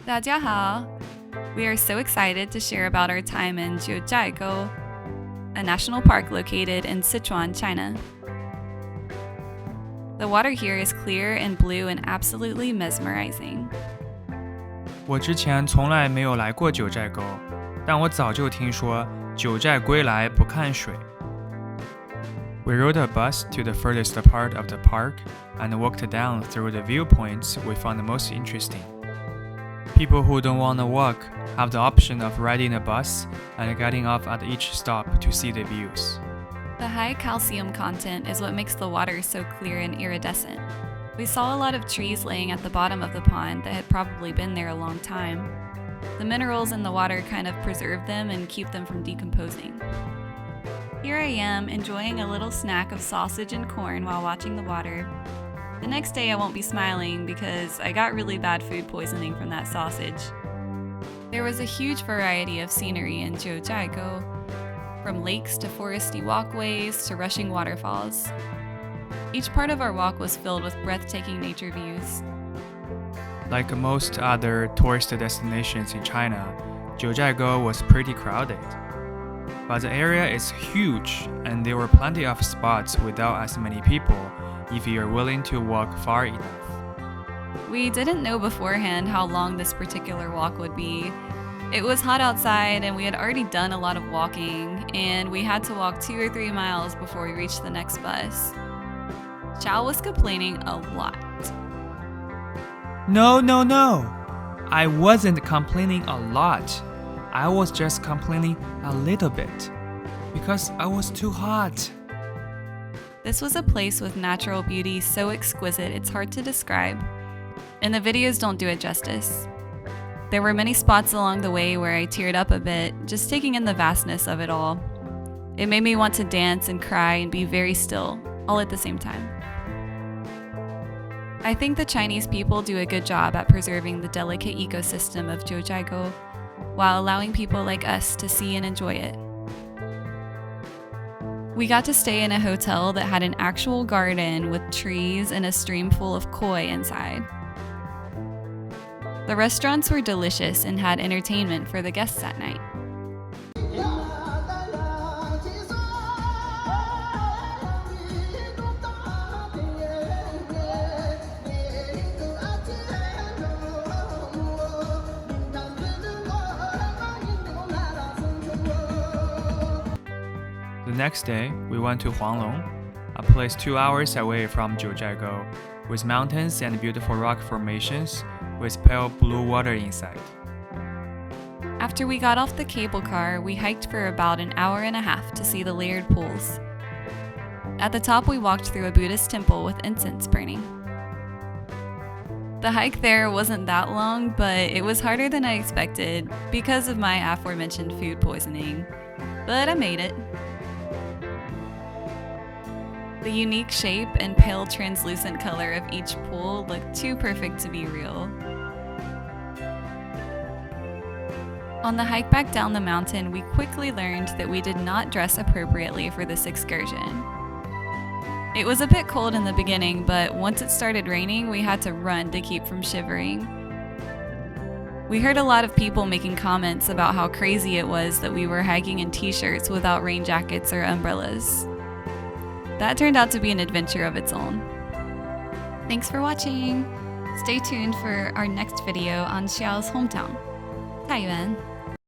大家好. We are so excited to share about our time in Jiuzhai Valley, a national park located in Sichuan, China. The water here is clear and blue and absolutely mesmerizing. 我之前从来没有来过九寨沟，但我早就听说九寨归来不看水。We rode a bus to the furthest part of the park and walked down through the viewpoints we found most interesting. People who don't want to walk have the option of riding a bus and getting off at each stop to see the views. The high calcium content is what makes the water so clear and iridescent. We saw a lot of trees laying at the bottom of the pond that had probably been there a long time. The minerals in the water kind of preserve them and keep them from decomposing. Here I am, enjoying a little snack of sausage and corn while watching the water. The next day I won't be smiling because I got really bad food poisoning from that sausage. There was a huge variety of scenery in Jiuzhai Valley, from lakes to foresty walkways to rushing waterfalls. Each part of our walk was filled with breathtaking nature views. Like most other tourist destinations in China, Jiuzhai Valley was pretty crowded. But the area is huge and there were plenty of spots without as many people if you're willing to walk far enough. We didn't know beforehand how long this particular walk would be. It was hot outside and we had already done a lot of walking, and we had to walk 2 or 3 miles before we reached the next bus. Xiao was complaining a lot. No. I wasn't complaining a lot. I was just complaining a little bit because I was too hot. This was a place with natural beauty so exquisite it's hard to describe, and the videos don't do it justice. There were many spots along the way where I teared up a bit, just taking in the vastness of it all. It made me want to dance and cry and be very still, all at the same time. I think the Chinese people do a good job at preserving the delicate ecosystem of Jiuzhai Valley while allowing people like us to see and enjoy it. We got to stay in a hotel that had an actual garden with trees and a stream full of koi inside. The restaurants were delicious and had entertainment for the guests at night. The next day, we went to Huanglong, a place 2 hours away from Jiuzhai Valley, with mountains and beautiful rock formations with pale blue water inside. After we got off the cable car, we hiked for about an hour and a half to see the layered pools. At the top, we walked through a Buddhist temple with incense burning. The hike there wasn't that long, but it was harder than I expected because of my aforementioned food poisoning. But I made it. The unique shape and pale translucent color of each pool looked too perfect to be real. On the hike back down the mountain, we quickly learned that we did not dress appropriately for this excursion. It was a bit cold in the beginning, but once it started raining, we had to run to keep from shivering. We heard a lot of people making comments about how crazy it was that we were hiking in t-shirts without rain jackets or umbrellas. That turned out to be an adventure of its own. Thanks for watching! Stay tuned for our next video on Xiao's hometown, Taiyuan.